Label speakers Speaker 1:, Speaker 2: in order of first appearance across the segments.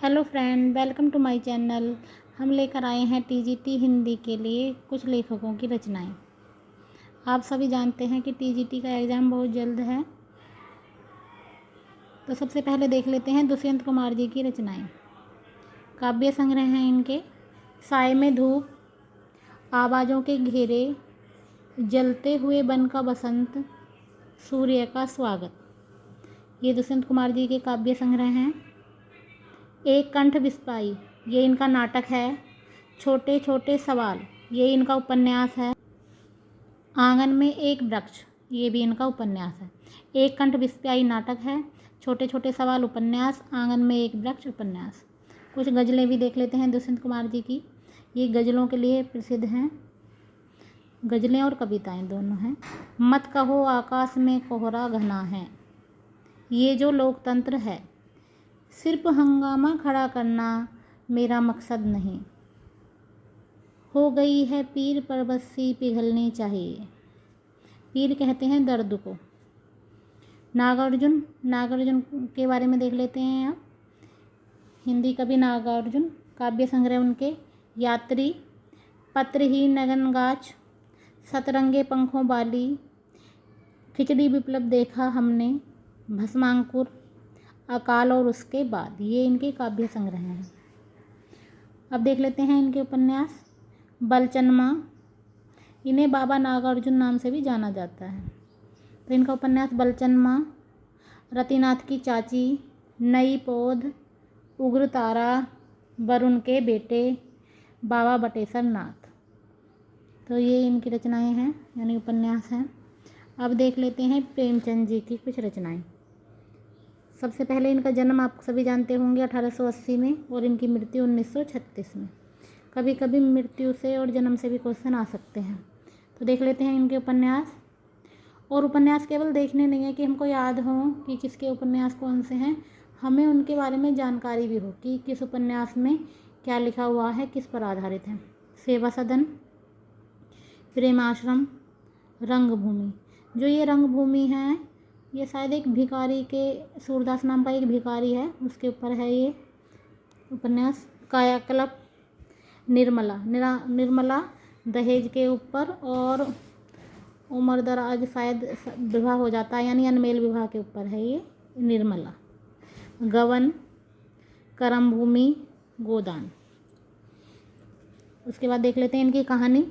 Speaker 1: Hello friend, welcome to my channel. हम लेकर आए हैं टीजीटी हिंदी के लिए कुछ लेखकों की रचनाएं। आप सभी जानते हैं कि टीजीटी का एग्ज़ाम बहुत जल्द है, तो सबसे पहले देख लेते हैं दुष्यंत कुमार जी की रचनाएं। काव्य संग्रह हैं इनके साए में धूप, आवाज़ों के घेरे, जलते हुए वन का बसंत, सूर्य का स्वागत। ये दुष्यंत कुमार जी के काव्य संग्रह हैं। एक कंठ बिस्पाई, ये इनका नाटक है। छोटे छोटे सवाल, ये इनका उपन्यास है। आंगन में एक वृक्ष, ये भी इनका उपन्यास है। एक कंठ बिस्पाई नाटक है, छोटे छोटे सवाल उपन्यास, आंगन में एक वृक्ष उपन्यास। कुछ गज़लें भी देख लेते हैं दुष्यंत कुमार जी की। ये गज़लों के लिए प्रसिद्ध हैं। गज़लें और कविताएं दोनों हैं। मत कहो आकाश में कोहरा घना है, ये जो लोकतंत्र है, सिर्फ हंगामा खड़ा करना मेरा मकसद नहीं। हो गई है पीर पर बस्सी पिघलनी चाहिए। पीर कहते हैं दर्द को। नागार्जुन, नागार्जुन के बारे में देख लेते हैं आप। हिंदी कवि नागार्जुन, काव्य संग्रह उनके यात्री, पत्रहीन नगनगाछ, सतरंगे पंखों वाली, खिचड़ी विप्लव देखा हमने, भस्मांकुर, अकाल और उसके बाद, ये इनके काव्य संग्रह हैं। अब देख लेते हैं इनके उपन्यास। बलचनमा, इन्हें बाबा नागार्जुन नाम से भी जाना जाता है। तो इनका उपन्यास बलचनमा, रतिनाथ की चाची, नई पौध, उग्र तारा, वरुण के बेटे, बाबा बटेश्वर नाथ। तो ये इनकी रचनाएं हैं, यानी उपन्यास हैं। अब देख लेते हैं प्रेमचंद जी की कुछ रचनाएं। सबसे पहले इनका जन्म आप सभी जानते होंगे 1880 में, और इनकी मृत्यु 1936 में। कभी कभी मृत्यु से और जन्म से भी क्वेश्चन आ सकते हैं। तो देख लेते हैं इनके उपन्यास। और उपन्यास केवल देखने नहीं है कि हमको याद हो कि किसके उपन्यास कौन से हैं, हमें उनके बारे में जानकारी भी हो कि किस उपन्यास में क्या लिखा हुआ है, किस पर आधारित है। सेवा सदन, प्रेम आश्रम, रंगभूमि। जो ये रंगभूमि है, ये शायद एक भिखारी के, सूरदास नाम का एक भिखारी है, उसके ऊपर है ये उपन्यास। कायाकल्प, निर्मला, निर्मला दहेज के ऊपर और उम्र दराज शायद विवाह हो जाता है, यानी अनमेल विवाह के ऊपर है ये निर्मला। गवन, करम भूमि, गोदान। उसके बाद देख लेते हैं इनकी कहानी।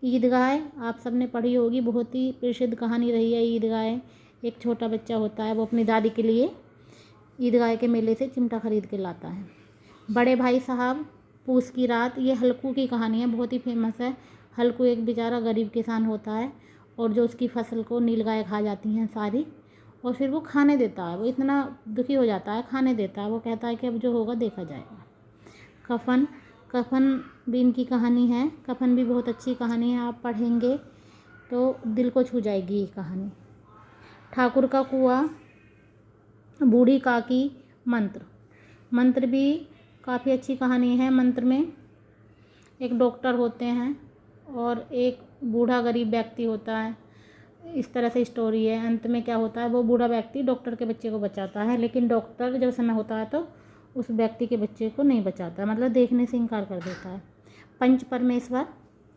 Speaker 1: ईदगाह आप सबने पढ़ी होगी, बहुत ही प्रसिद्ध कहानी रही है ईदगाह। एक छोटा बच्चा होता है, वो अपनी दादी के लिए ईदगाह के मेले से चिमटा खरीद के लाता है। बड़े भाई साहब, पूस की रात, ये हल्कू की कहानी है, बहुत ही फेमस है। हल्कू एक बेचारा गरीब किसान होता है, और जो उसकी फसल को नीलगाय खा जाती हैं सारी, और फिर वो खाने देता है। वो इतना दुखी हो जाता है, खाने देता है। वो कहता है कि अब जो होगा देखा जाएगा। कफन, कफन भी इनकी कहानी है। कफन भी बहुत अच्छी कहानी है, आप पढ़ेंगे तो दिल को छू जाएगी ये कहानी। ठाकुर का कुआं, बूढ़ी काकी, मंत्र। मंत्र भी काफ़ी अच्छी कहानी है। मंत्र में एक डॉक्टर होते हैं और एक बूढ़ा गरीब व्यक्ति होता है, इस तरह से स्टोरी है। अंत में क्या होता है, वो बूढ़ा व्यक्ति डॉक्टर के बच्चे को बचाता है, लेकिन डॉक्टर जब समय होता है तो उस व्यक्ति के बच्चे को नहीं बचाता, मतलब देखने से इनकार कर देता है। पंच परमेश्वर,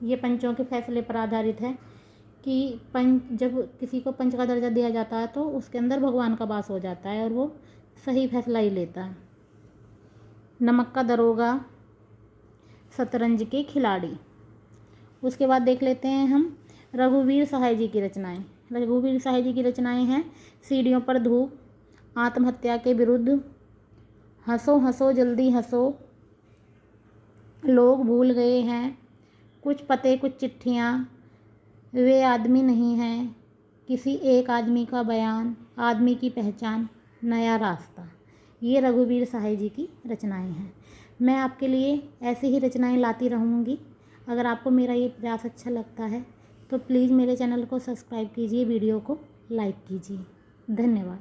Speaker 1: ये पंचों के फैसले पर आधारित है कि जब किसी को पंच का दर्जा दिया जाता है तो उसके अंदर भगवान का वास हो जाता है और वो सही फैसला ही लेता है। नमक का दरोगा, शतरंज के खिलाड़ी। उसके बाद देख लेते हैं हम रघुवीर सहाय जी की रचनाएं। रघुवीर सहाय जी की रचनाएं हैं सीढ़ियों पर धूप, आत्महत्या के विरुद्ध, हंसो हंसो जल्दी हंसो, लोग भूल गए हैं, कुछ पते कुछ चिट्ठियाँ, वे आदमी नहीं हैं, किसी एक आदमी का बयान, आदमी की पहचान, नया रास्ता। ये रघुवीर सहाय जी की रचनाएं हैं। मैं आपके लिए ऐसे ही रचनाएं लाती रहूँगी। अगर आपको मेरा ये प्रयास अच्छा लगता है तो प्लीज़ मेरे चैनल को सब्सक्राइब कीजिए, वीडियो को लाइक कीजिए। धन्यवाद।